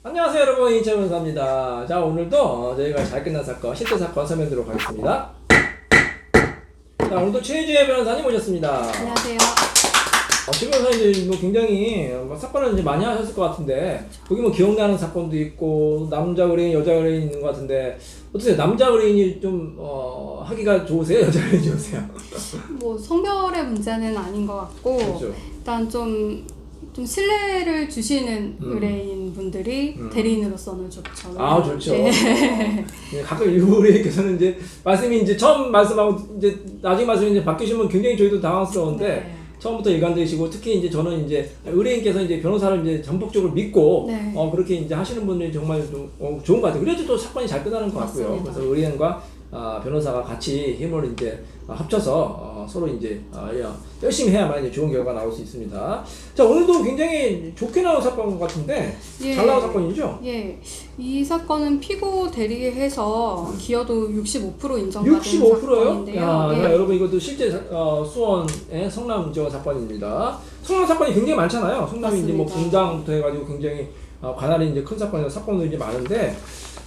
안녕하세요 여러분, 이채 변호사입니다. 자, 오늘도 저희가 잘 끝난 사건, 실제 사건 설명드리도록 하겠습니다. 자, 오늘도 최주혜 변호사님 오셨습니다. 안녕하세요. 최 변호사님 뭐 굉장히 사건을 이제 많이 하셨을 것 같은데, 여기 뭐 기억나는 사건도 있고 남자 의뢰인, 여자 의뢰인 있는 것 같은데 어떠세요? 남자 의뢰인이 좀 하기가 좋으세요? 여자 의뢰인이 좋으세요? 뭐 성별의 문제는 아닌 것 같고, 그렇죠. 일단 좀 신뢰를 주시는 의뢰인 분들이 대리인으로서는 좋죠. 아, 좋죠. 네. 네, 가끔 일부 의뢰인께서는 이제 말씀이 이제 처음 말씀하고 이제 나중에 말씀이 이제 바뀌시면 굉장히 저희도 당황스러운데, 네. 처음부터 일관되시고, 특히 이제 저는 이제 의뢰인께서 이제 변호사를 이제 전폭적으로 믿고 네. 그렇게 이제 하시는 분들이 정말 좀 좋은 것 같아요. 그래도 또 사건이 잘 끝나는 것 같고요. 맞습니다. 그래서 의뢰인과 변호사가 같이 힘을 이제 합쳐서 서로 이제 열심히 해야만 이제 좋은 결과가 나올 수 있습니다. 자, 오늘도 굉장히 좋게 나온 사건 같은데, 예. 잘 나온 사건이죠? 예, 이 사건은 피고 대리해서 기여도 65% 인정받은 65%요? 사건인데요. 야, 예. 자, 여러분 이것도 실제 수원의 성남 지역 사건입니다. 성남 사건이 굉장히 많잖아요. 성남이 이제 뭐 맞습니다. 분당부터 해가지고 굉장히 관할이 이제 큰 사건도 이제 많은데,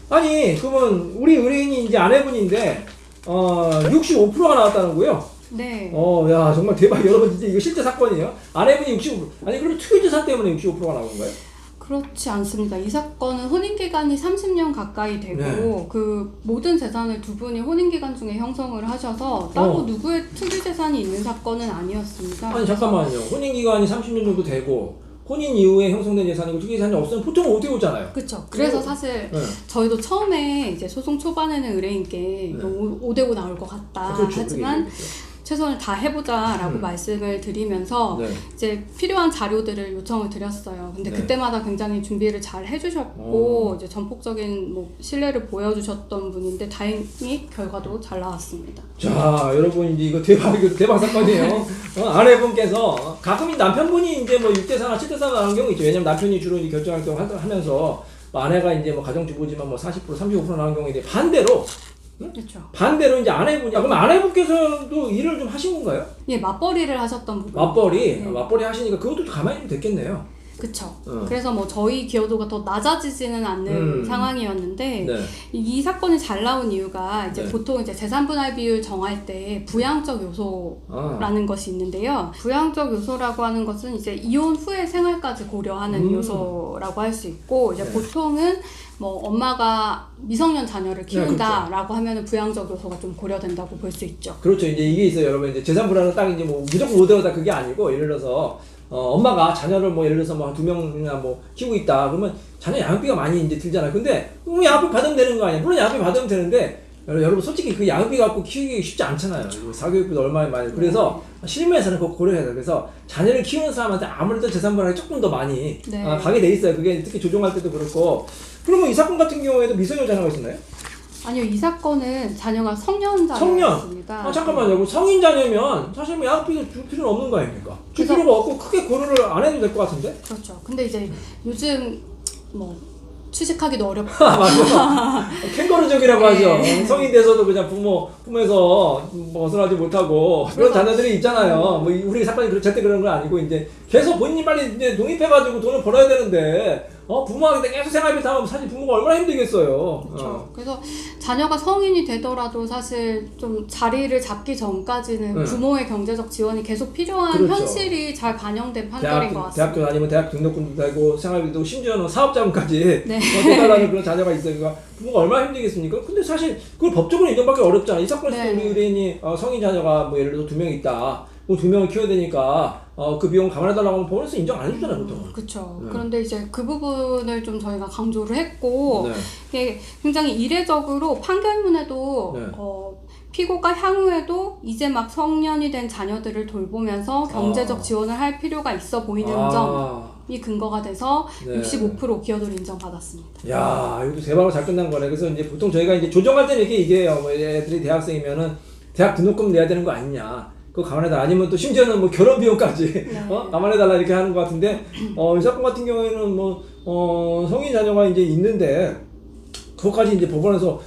아니 그러면 우리 의뢰인이 이제 아내분인데 65%가 나왔다는 거예요? 네. 야, 정말 대박. 여러분 진짜 이거 실제 사건이에요. 아내분이 65%. 아니 그러면 투기재산 때문에 65%가 나온 건가요? 그렇지 않습니다. 이 사건은 혼인기간이 30년 가까이 되고, 네. 그 모든 재산을 두 분이 혼인기간 중에 형성을 하셔서 따로 누구의 투기재산이 있는 사건은 아니었습니다. 아니 잠깐만요. 혼인기간이 30년 정도 되고 혼인 이후에 형성된 재산이고 투기재산이 없으면 보통 5대 5잖아요. 그렇죠. 그래서 사실 네. 저희도 처음에 이제 소송 초반에는 의뢰인께 5대5 나올 것 같다. 그렇죠. 하지만 그게 최선을 다해보자라고 말씀을 드리면서 네. 이제 필요한 자료들을 요청을 드렸어요. 근데 네. 그때마다 굉장히 준비를 잘 해주셨고 이제 전폭적인 뭐 신뢰를 보여주셨던 분인데 다행히 결과도 잘 나왔습니다. 자, 여러분 이제 이거 대박 사건이에요. 아내분께서 가끔 남편분이 이제 뭐 6대4나 7대4가 나는 경우 있죠. 왜냐면 남편이 주로 이제 결정할 경우 하면서 뭐 아내가 이제 뭐 가정주부지만 뭐 40%, 35% 나는 경우에 그렇죠. 반대로 이제 아내분이, 그럼 아내분께서도 일을 좀 하신 건가요? 예, 맞벌이를 하셨던 부분. 맞벌이, 네. 맞벌이 하시니까 그것도 가만히 좀 됐겠네요. 그쵸. 그래서 뭐 저희 기여도가 더 낮아지지는 않는 상황이었는데, 네. 이 사건이 잘 나온 이유가 이제 네. 보통 이제 재산분할 비율 정할 때 부양적 요소라는 것이 있는데요. 부양적 요소라고 하는 것은 이제 이혼 후의 생활까지 고려하는 요소라고 할 수 있고, 이제 네. 보통은 뭐 엄마가 미성년 자녀를 키운다라고 네, 하면은 부양적 요소가 좀 고려된다고 볼 수 있죠. 그렇죠. 이제 이게 있어요, 여러분. 이제 재산 분할은 딱 이제 뭐 무조건 5대5다 그게 아니고, 예를 들어서 엄마가 자녀를 뭐 예를 들어서 뭐 두 명이나 뭐 키우고 있다 그러면 자녀 양육비가 많이 이제 들잖아요. 근데 양육비 받으면 되는 거 아니에요? 물론 양육비 받으면 되는데, 여러분 솔직히 그 양육비 갖고 키우기 쉽지 않잖아요. 사교육비도 얼마나 많이. 그래서 실무에서는 그거 고려해야 돼요. 그래서 자녀를 키우는 사람한테 아무래도 재산 분할이 조금 더 많이 가게 돼 있어요. 그게 특히 조정할 때도 그렇고. 그러면 이 사건 같은 경우에도 미성년 자녀가 있었나요? 아니요, 이 사건은 자녀가 성년 성년. 자녀였습니다. 잠깐만요. 성인 자녀면 사실 뭐 양육비를 줄 필요는 없는 거 아닙니까? 줄 그래서- 필요가 없고 크게 고려를 안 해도 될 것 같은데? 그렇죠. 근데 이제 요즘 뭐 취직하기도 어렵고 맞아. 캥거루족이라고 하죠. 네. 성인 돼서도 그냥 품에서 벗어나지 못하고 그런 자녀들이 있잖아요. 뭐 우리 사건이 절대 그런 건 아니고, 이제 계속 본인이 빨리 이제 독립해가지고 돈을 벌어야 되는데 부모한테 계속 생활비 타면 사실 부모가 얼마나 힘들겠어요. 그렇죠. 그래서 자녀가 성인이 되더라도 사실 좀 자리를 잡기 전까지는 부모의 경제적 지원이 계속 필요한 그렇죠. 현실이 잘 반영된 판결인 것 같습니다. 대학교 다니면 대학 등록금도 되고 생활비도 심지어는 사업자금까지 네. 해달라는 그런 자녀가 있으니까 부모가 얼마나 힘들겠습니까? 근데 사실 그걸 법적으로 인정받기 어렵잖아. 이 사건에서 네. 우리 의뢰인이 성인 자녀가 뭐 예를 들어 2명 있다. 그럼 2명을 키워야 되니까 그 비용 감안해달라고 하면 법원에서 인정 안 해주잖아요, 보통. 그렇죠. 그런데 이제 그 부분을 좀 저희가 강조를 했고, 네. 이게 굉장히 이례적으로 판결문에도 네. 피고가 향후에도 이제 막 성년이 된 자녀들을 돌보면서 경제적 지원을 할 필요가 있어 보이는 점이 근거가 돼서 네. 65% 기여도를 인정받았습니다. 야, 이것도 대박으로 잘 끝난 거네. 그래서 이제 보통 저희가 이제 조정할 때는 이렇게 얘기해요. 뭐 애들이 대학생이면은 대학 등록금 내야 되는 거 아니냐. 그거 감안해달라. 아니면 또 심지어는 뭐 결혼 비용까지 네. 감안해달라 이렇게 하는 것 같은데, 이 사건 같은 경우에는 뭐 성인 자녀가 이제 있는데 그것까지 이제 법원에서도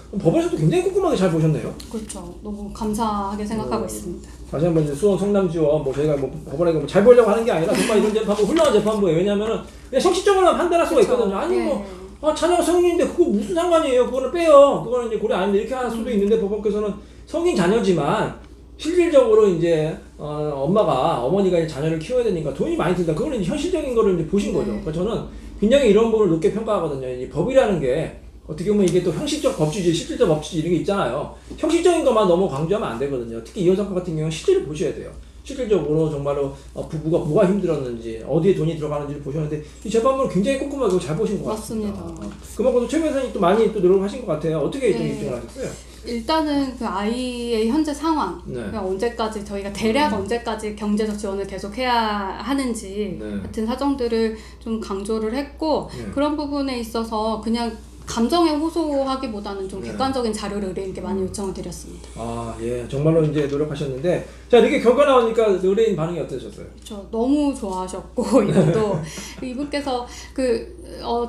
굉장히 꼼꼼하게 잘 보셨네요. 그렇죠. 너무 감사하게 생각하고 있습니다. 다시 한번 이제 수원 성남지원 뭐 저희가 뭐 법원에 뭐 잘 보려고 하는 게 아니라 정말 이런 재판부 훌륭한 재판부예요. 왜냐하면은 그냥 형식적으로만 판단할 수가 그쵸. 있거든요. 아니 뭐 네. 자녀가 성인인데 그거 무슨 상관이에요? 그거는 빼요. 그거는 이제 고려 안 돼. 이렇게 할 수도 있는데 법원께서는 성인 자녀지만 실질적으로 이제 어머니가 이제 자녀를 키워야 되니까 돈이 많이 든다. 그거는 이제 현실적인 거를 이제 보신 거죠. 그러니까 저는 굉장히 이런 부분을 높게 평가하거든요. 이 법이라는 게 어떻게 보면 이게 또 형식적 법치주의, 실질적 법치주의 이런 게 있잖아요. 형식적인 것만 너무 강조하면 안 되거든요. 특히 이혼 사건 같은 경우는 실질을 보셔야 돼요. 실질적으로 정말로 부부가 뭐가 힘들었는지 어디에 돈이 들어가는지를 보셨는데 이 재판부는 굉장히 꼼꼼하게 잘 보신 것 같습니다. 맞습니다. 그만큼 최 변호사님 또 많이 또 노력하신 것 같아요. 어떻게 좀 네. 입증을 하셨어요? 일단은 그 아이의 현재 상황, 네. 그러니까 언제까지 저희가 대략 언제까지 경제적 지원을 계속 해야 하는지 네. 같은 사정들을 좀 강조를 했고 네. 그런 부분에 있어서 그냥 감정에 호소하기보다는 좀 네. 객관적인 자료를 의뢰인께 많이 요청을 드렸습니다. 예. 정말로 이제 노력하셨는데 자, 이렇게 결과 나오니까 의뢰인 반응이 어떠셨어요? 저 너무 좋아하셨고 이분도 이분께서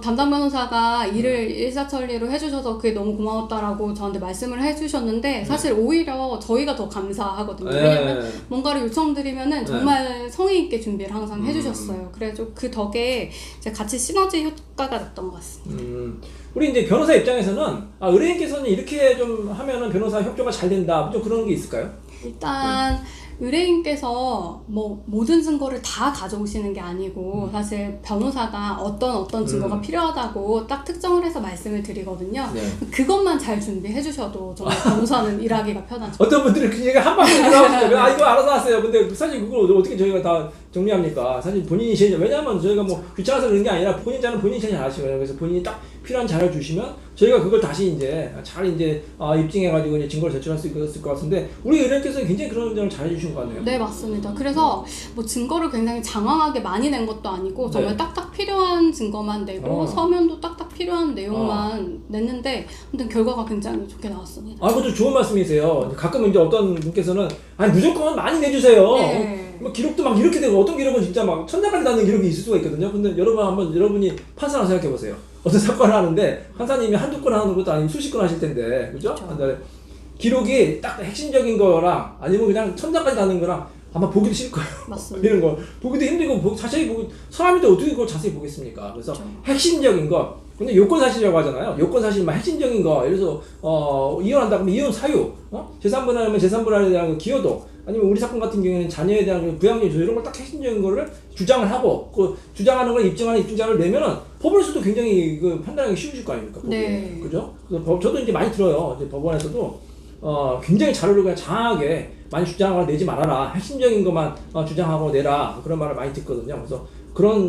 담당 변호사가 일을 일사천리로 해주셔서 그게 너무 고마웠다라고 저한테 말씀을 해주셨는데 사실 오히려 저희가 더 감사하거든요. 왜냐면 뭔가를 요청드리면은 정말 성의 있게 준비를 항상 해주셨어요. 그래서 그 덕에 이제 같이 시너지 효과가 났던 것 같습니다. 우리 이제 변호사 입장에서는 의뢰인께서는 이렇게 좀 하면은 변호사 협조가 잘 된다. 좀 그런 게 있을까요? 일단 의뢰인께서 뭐 모든 증거를 다 가져오시는 게 아니고 사실 변호사가 어떤 증거가 필요하다고 딱 특정을 해서 말씀을 드리거든요. 네. 그것만 잘 준비해 주셔도 정말 변호사는 일하기가 편하죠. 어떤 분들은 그냥 한 방에 들어가시죠. 이거 알아서 하세요. 근데 사실 그걸 어떻게 저희가 다 정리합니까? 사실 본인이 제일, 왜냐하면 저희가 뭐 귀찮아서 그런 게 아니라 본인 자는 본인이 제일 잘 아시거든요. 그래서 본인이 딱 필요한 자료를 주시면 저희가 그걸 다시 이제 잘 입증해가지고 이제 증거를 제출할 수 있을 것 같은데 우리 의뢰인께서는 굉장히 그런 점을 잘 해주신 것 같네요. 네, 맞습니다. 그래서 뭐 증거를 굉장히 장황하게 많이 낸 것도 아니고 정말 딱딱 필요한 증거만 내고 서면도 딱딱 필요한 내용만 냈는데 아무튼 결과가 굉장히 좋게 나왔습니다. 그것도 좋은 말씀이세요. 가끔 이제 어떤 분께서는 무조건 많이 내주세요. 네. 뭐 기록도 막 이렇게 되고 어떤 기록은 진짜 막 천장까지 닿는 기록이 있을 수가 있거든요. 근데 여러분이 판사라 생각해 보세요. 어떤 사건을 하는데 판사님이 한두 건 하는 것도 아니고 수십 건 하실 텐데, 그죠? 한 달에 기록이 딱 핵심적인 거랑 아니면 그냥 천장까지 닿는 거랑 아마 보기도 싫을 거예요. 맞습니다. 이런 거 보기도 힘들고 자세히 보고 사람인데 어떻게 그걸 자세히 보겠습니까? 그래서 핵심적인 거. 근데 요건 사실이라고 하잖아요. 요건 사실만 핵심적인 거. 예를 들어서 이혼한다 그러면 이혼 사유, 재산분할하면 재산분할에 대한 기여도, 아니면 우리 사건 같은 경우에는 자녀에 대한 부양료 이런 걸 딱 핵심적인 거를 주장을 하고 그 주장하는 걸 입증하는 입증자를 내면은 법원에서도 굉장히 판단하기 쉬우실 거 아닙니까? 네. 그죠? 그래서 저도 이제 많이 들어요. 이제 법원에서도 굉장히 자료를 그냥 장하게 많이 주장하거나 내지 말아라. 핵심적인 것만 주장하고 내라. 그런 말을 많이 듣거든요. 그래서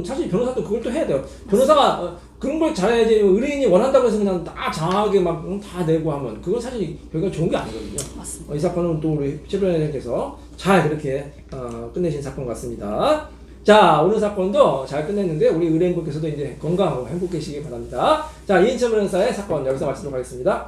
사실 변호사도 그걸 또 해야 돼요. 변호사가 그런 걸 잘해야지 의뢰인이 원한다고 해서 그냥 다 장하게 막 다 내고 하면 그건 사실 별로 좋은 게 아니거든요. 맞습니다. 이 사건은 또 우리 최 변호사님께서 잘 그렇게 끝내신 사건 같습니다. 자, 오늘 사건도 잘 끝냈는데 우리 의뢰인분께서도 이제 건강하고 행복해지시기 바랍니다. 자, 이인철 변호사의 사건 여기서 마치도록 하겠습니다.